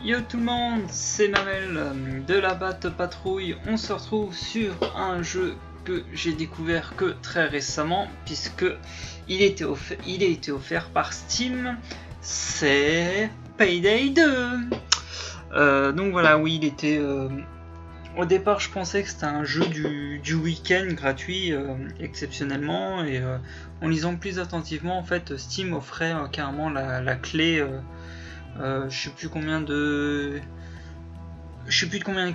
Yo tout le monde, c'est Mamel de la Bat Patrouille. On se retrouve sur un jeu que j'ai découvert que très récemment, puisque il a été offert par Steam. C'est Payday 2. Donc voilà, oui, il était... Au départ, je pensais que c'était un jeu du week-end gratuit, exceptionnellement, et en lisant plus attentivement, en fait, Steam offrait carrément la clé... je sais plus combien de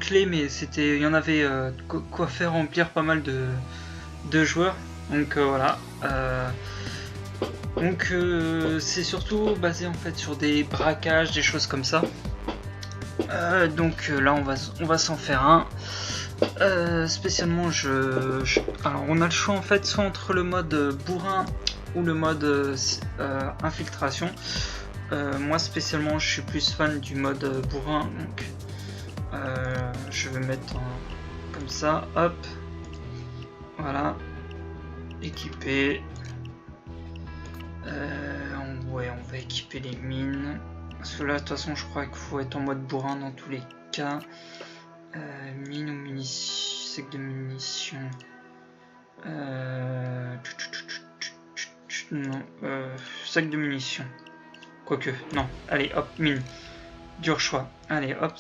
clés, mais il y en avait quoi faire remplir pas mal de joueurs. Donc voilà. Donc c'est surtout basé en fait sur des braquages, des choses comme ça. Donc là on va s'en faire un. Spécialement alors on a le choix en fait soit entre le mode bourrin ou le mode infiltration. Moi spécialement je suis plus fan du mode bourrin, donc je vais mettre comme ça, hop, voilà, équiper, ouais, on va équiper les mines, parce que là de toute façon je crois qu'il faut être en mode bourrin dans tous les cas. Mine ou munitions, sec de munitions, non, sac de munitions. Quoique, non, allez hop, mine, dur choix, allez hop.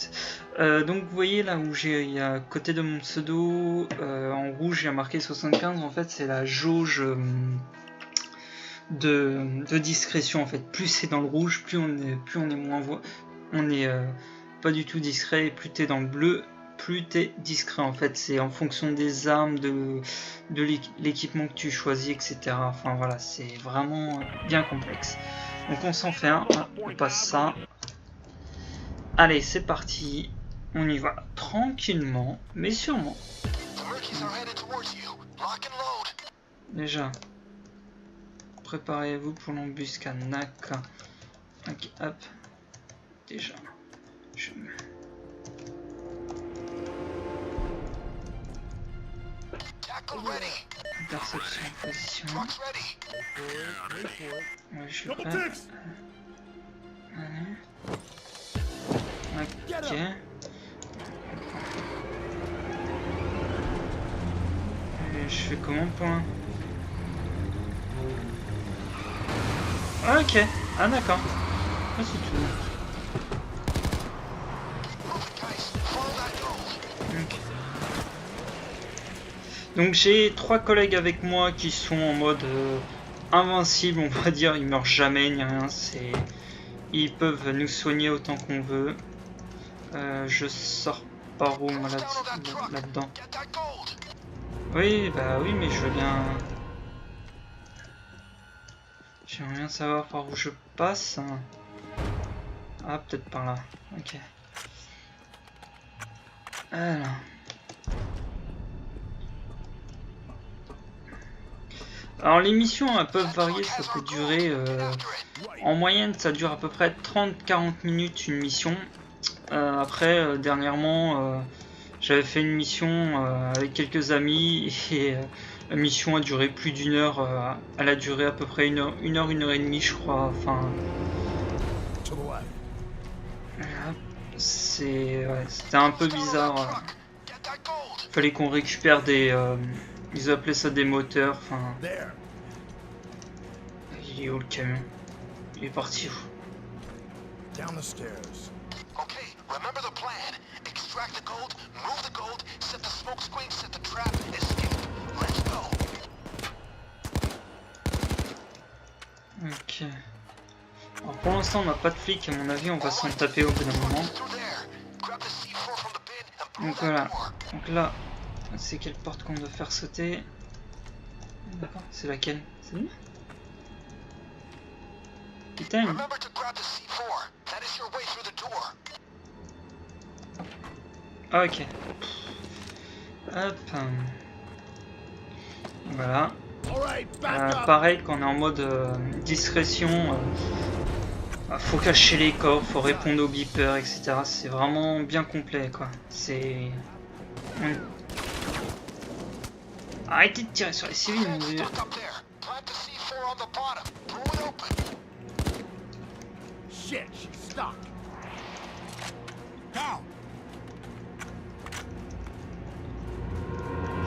Donc vous voyez là où il y a à côté de mon pseudo, en rouge il y a marqué 75, en fait c'est la jauge de discrétion en fait. Plus c'est dans le rouge, plus on est moins on est pas du tout discret, et plus t'es dans le bleu, plus t'es discret en fait. C'est en fonction des armes, de l'équipement que tu choisis, etc. Enfin voilà, c'est vraiment bien complexe. Donc on s'en fait un, on passe ça. Allez, c'est parti. On y va tranquillement, mais sûrement. Déjà, préparez-vous pour l'embuscade. Ok, hop. Déjà, je me... Perception en position. Ouais, je suis prêt. Ok. Et je fais comment pour un... Ah, ok. Ah d'accord. Ah, c'est tout. Okay. Donc j'ai 3 collègues avec moi qui sont en mode invincible, on va dire. Ils meurent jamais ni rien. Ils peuvent nous soigner autant qu'on veut. Je sors par où moi là-dedans? Oui, bah oui, mais je veux bien... J'aimerais bien savoir par où je passe. Ah, peut-être par là. Ok. Alors. Alors les missions elles peuvent varier, ça peut durer... en moyenne ça dure à peu près 30-40 minutes une mission. Après dernièrement j'avais fait une mission avec quelques amis et la mission a duré plus d'une heure. Elle a duré à peu près une heure et demie je crois. Enfin... C'était un peu bizarre. Fallait qu'on récupère des... ils appelaient ça des moteurs, enfin... Il est où le camion? Il est parti où? Ok. Alors pour l'instant on n'a pas de flics, à mon avis on va s'en taper au bout d'un moment. Donc voilà. Donc là, c'est quelle porte qu'on doit faire sauter? D'accord, c'est laquelle? C'est lui? Putain. Ah, ok. Hop. Voilà. Pareil, quand on est en mode discrétion, faut cacher les coffres, faut répondre aux beepers, etc. C'est vraiment bien complet, quoi. C'est... Arrêtez de tirer sur les civils, mon dieu.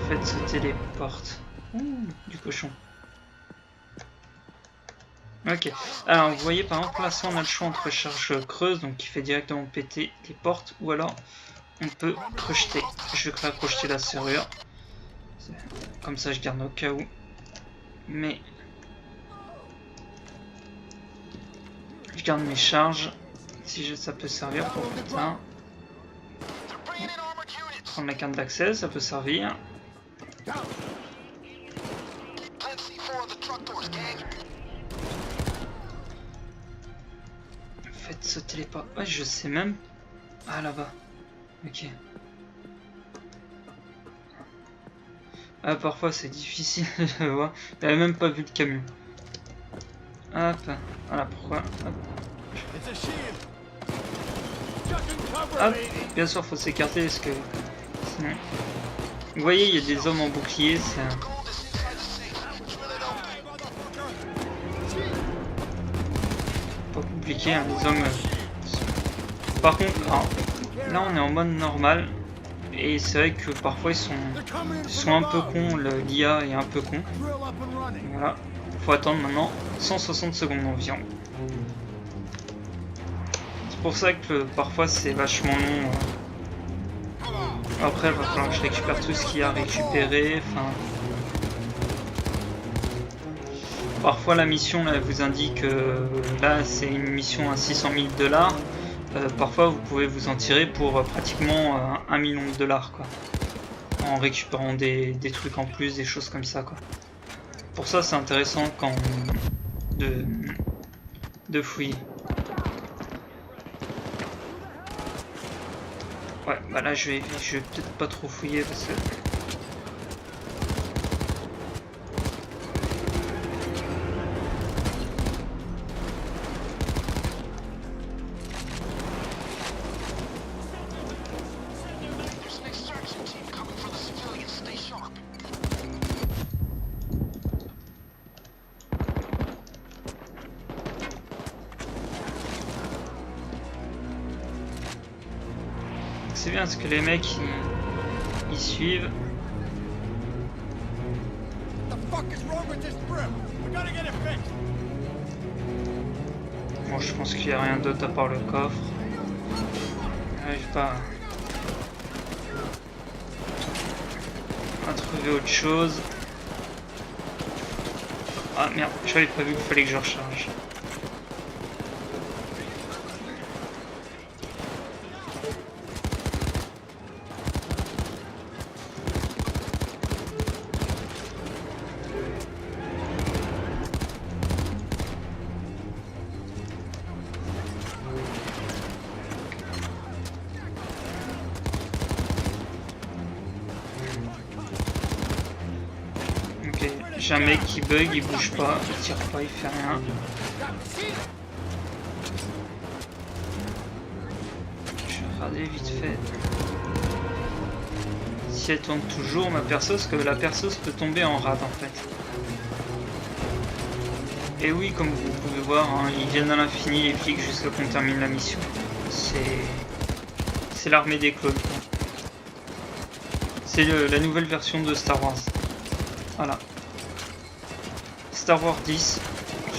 Faites sauter les portes. Ouh, du cochon. Ok, alors vous voyez par exemple là, soit on a le choix entre charge creuse, donc qui fait directement péter les portes, ou alors on peut crocheter. Je vais crocheter la serrure, comme ça je garde au cas où. Mais je garde mes charges, si ça peut servir pour plus tard. Prendre la carte d'accès, ça peut servir. Faites sauter les portes. Ouais, je sais même. Ah, là-bas. Ok. Ah, parfois c'est difficile de voir. J'avais même pas vu le camion. Hop. Voilà pourquoi. Hop. Hop. Bien sûr, faut s'écarter parce que sinon. Vous voyez, il y a des hommes en bouclier. C'est pas compliqué, hein, les hommes. Par contre, alors, là on est en mode normal. Et c'est vrai que parfois ils sont un peu cons, l'IA est un peu con. Voilà, faut attendre maintenant 160 secondes environ. C'est pour ça que parfois c'est vachement long. Après il va falloir que je récupère tout ce qu'il y a à récupérer. Enfin, parfois la mission là, elle vous indique là c'est une mission à 600 000 $. Parfois vous pouvez vous en tirer pour pratiquement 1 million de $, quoi, en récupérant des trucs en plus, des choses comme ça, quoi. Pour ça c'est intéressant quand de fouiller. Ouais, bah là je vais peut-être pas trop fouiller parce que c'est bien parce que les mecs ils suivent. Bon, je pense qu'il n'y a rien d'autre à part le coffre. J'arrive pas à trouver autre chose. Ah merde, j'avais pas vu qu'il fallait que je recharge. J'ai un mec qui bug, il bouge pas, il tire pas, il fait rien. Je vais regarder vite fait si elle tourne toujours ma perceuse, parce que la perceuse peut tomber en rade en fait. Et oui, comme vous pouvez voir, hein, ils viennent à l'infini les flics jusqu'à qu'on termine la mission. C'est l'armée des clones. C'est la nouvelle version de Star Wars. Voilà. Star Wars 10,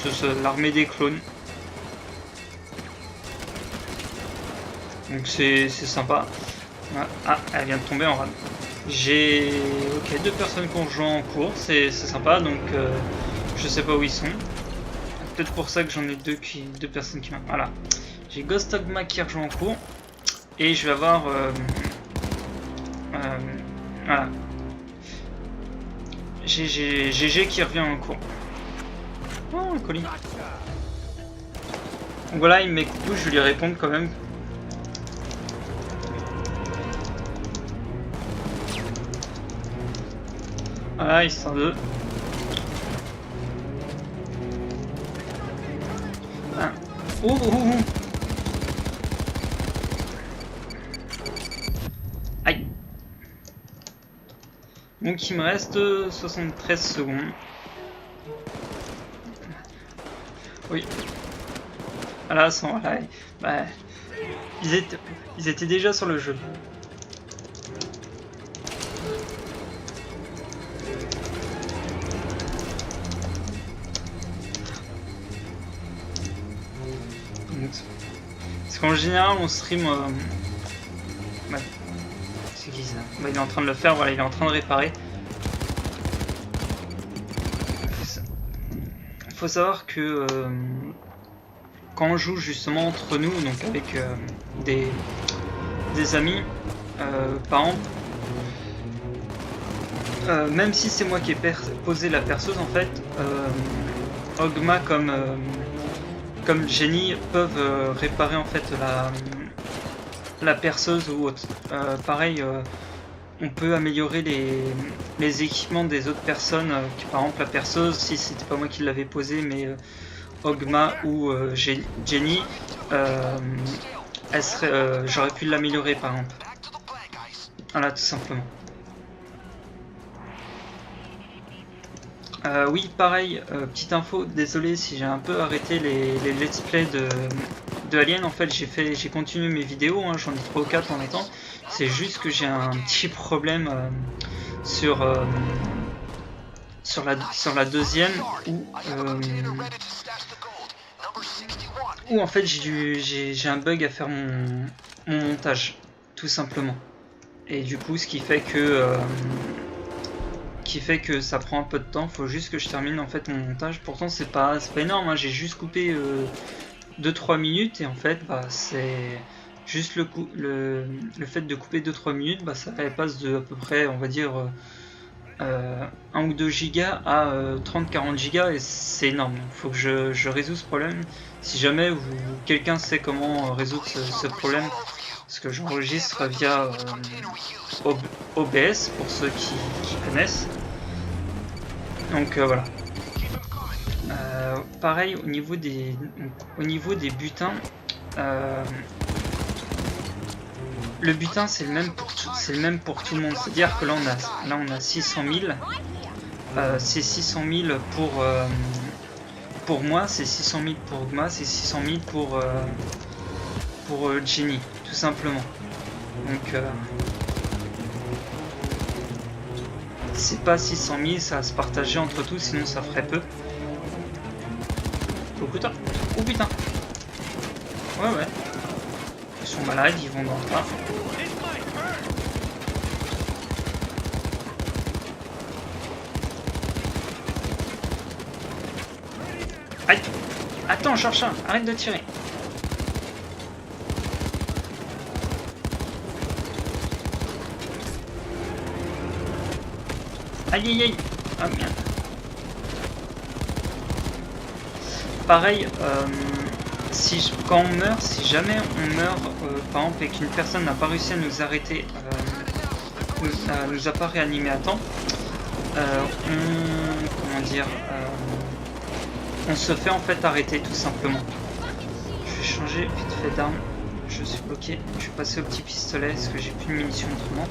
c'est l'armée des clones. Donc c'est sympa. Ah, elle vient de tomber en rade. J'ai ok 2 personnes qui ont rejoint en cours, c'est sympa, donc je sais pas où ils sont. Peut-être pour ça que j'en ai deux personnes qui m'ont. Voilà. J'ai Ghost Dogma qui rejoint en cours. Et je vais avoir voilà. GG qui revient en cours. Oh, le colis. Donc voilà, il m'écoute, je vais lui répondre quand même. Voilà, ils sont deux. Ah. Oh, oh, oh. Aïe. Donc il me reste 73 secondes. Oui. Voilà, voilà. Bah, ils étaient déjà sur le jeu. compte. Parce qu'en général on stream... Ouais. C'est qui ça? Bah, il est en train de le faire, voilà, il est en train de réparer. Faut savoir que quand on joue justement entre nous, donc avec des amis, par exemple, même si c'est moi qui ai posé la perceuse, en fait, Ogma comme Jenny peuvent réparer en fait la perceuse ou autre. Pareil, on peut améliorer les équipements des autres personnes, qui, par exemple la perceuse, si c'était pas moi qui l'avais posée, mais Ogma ou Jenny, j'aurais pu l'améliorer par exemple. Voilà, tout simplement. Oui, pareil, petite info, désolé si j'ai un peu arrêté les let's play de Alien. En fait, j'ai continué mes vidéos, hein, j'en ai 3 ou 4 en même temps. C'est juste que j'ai un petit problème sur la deuxième où en fait j'ai un bug à faire mon montage, tout simplement. Et du coup, ce qui fait que ça prend un peu de temps. Faut juste que je termine en fait mon montage. Pourtant c'est pas énorme, hein. J'ai juste coupé 2-3 minutes et en fait bah c'est juste le fait de couper 2-3 minutes, bah ça passe de à peu près, on va dire 1 ou 2 gigas à 30-40 gigas, et c'est énorme. Faut que je résous ce problème. Si jamais quelqu'un sait comment résoudre ce problème, parce que j'enregistre via OBS pour ceux qui connaissent. Donc voilà. Pareil au niveau des butins. Le butin c'est le même pour tout le monde. C'est-à-dire que là on a 600 000. C'est 600 000 pour moi, c'est 600 000 pour Ogma, c'est 600 000 pour Jenny, tout simplement. Donc c'est pas 600 000, ça va se partager entre tous, sinon ça ferait peu. Oh putain, oh putain. Ouais. Ils sont malades, ils vont dans le tas. Aïe. Attends, Georges, arrête de tirer. Aïe. Ah merde. Pareil, quand on meurt, si jamais on meurt, par exemple, et qu'une personne n'a pas réussi à nous arrêter, nous a pas réanimé à temps, on se fait en fait arrêter, tout simplement. Je vais changer vite fait d'arme. Je suis bloqué. Je vais passer au petit pistolet parce que j'ai plus de munitions autrement.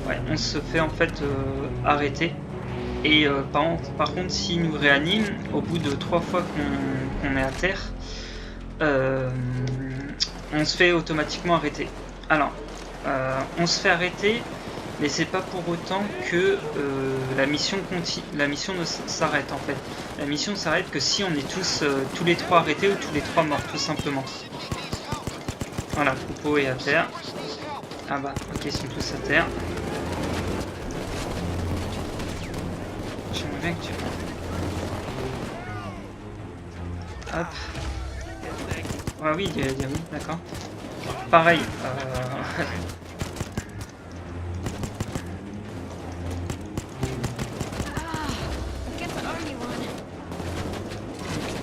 Ouais, on se fait en fait arrêter. Et par contre, s'il nous réanime, au bout de 3 fois qu'on est à terre, on se fait automatiquement arrêter. Alors, on se fait arrêter, mais c'est pas pour autant que la mission ne s'arrête en fait. La mission s'arrête que si on est tous les 3 arrêtés ou tous les 3 morts, tout simplement. Voilà, Poupeau est à terre. Ah bah, ok, ils sont tous à terre. J'aimerais bien que tu... Hop. Ah oui, oui, d'accord. Pareil.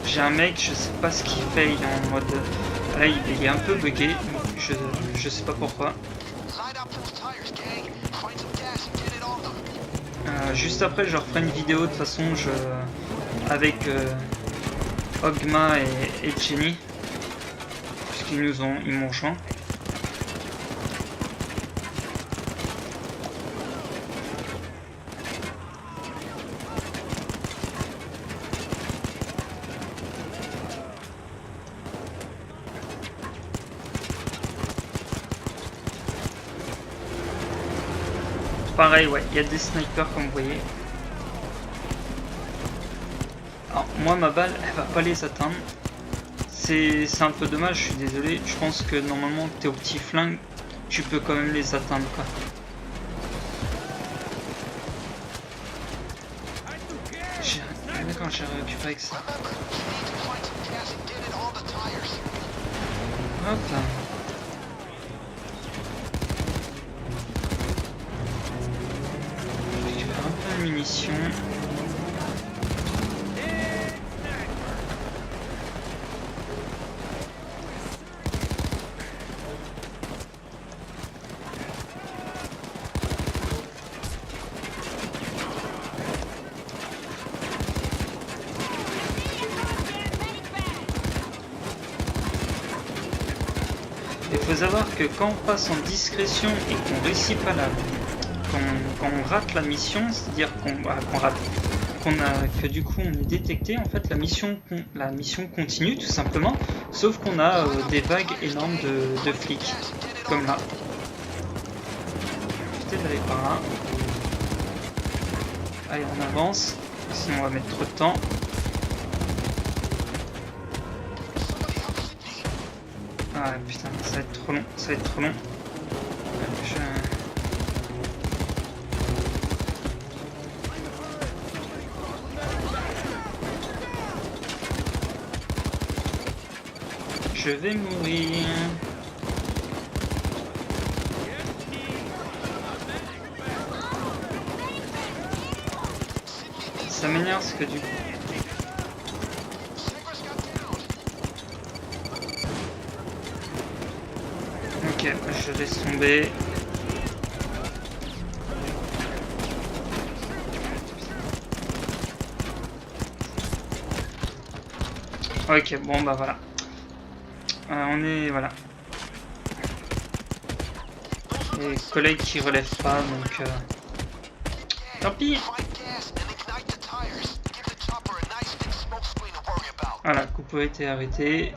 J'ai un mec, je sais pas ce qu'il fait, il est en mode... Là, il est un peu bugué, je sais pas pourquoi. Juste après, je referai une vidéo de toute façon, avec Ogma et Jenny, puisqu'ils m'ont rejoint. Pareil, ouais, il y a des snipers comme vous voyez. Alors moi ma balle, elle va pas les atteindre. C'est un peu dommage, je suis désolé. Je pense que normalement t'es au petit flingue, tu peux quand même les atteindre quoi. D'accord, j'ai récupéré avec ça. Hop là. Je récupère un peu de munitions. Il faut savoir que quand on passe en discrétion et qu'on réussit pas quand on rate la mission, c'est-à-dire que du coup on est détecté, en fait la mission continue tout simplement, sauf qu'on a des vagues énormes de flics, comme là. Peut-être d'aller par là. Allez, on avance, sinon on va mettre trop de temps. Ah putain, ça va être trop long, ça va être trop long. Je vais mourir. Ça m'énerve ce que du coup. Ok, je laisse tomber. Ok, bon bah voilà. On est... voilà. Les collègues qui relèvent pas, donc... tant pis. Voilà, Coupeau a été arrêté.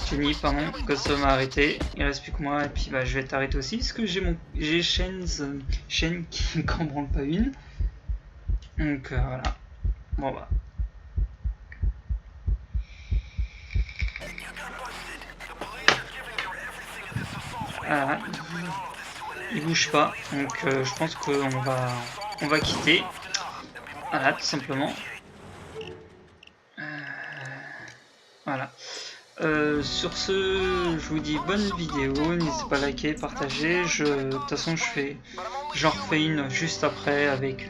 Jenny, pardon, Custom m'a arrêté. Il reste plus que moi, et puis bah je vais t'arrêter aussi, parce que j'ai Shen qui ne branle pas une. Donc voilà. Bon bah. Voilà. Il bouge pas, donc je pense qu'on va quitter. Voilà, tout simplement. Voilà. Sur ce, je vous dis bonne vidéo, n'hésitez pas à liker, partager. De toute façon, j'en refais une juste après avec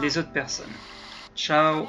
les autres personnes. Ciao.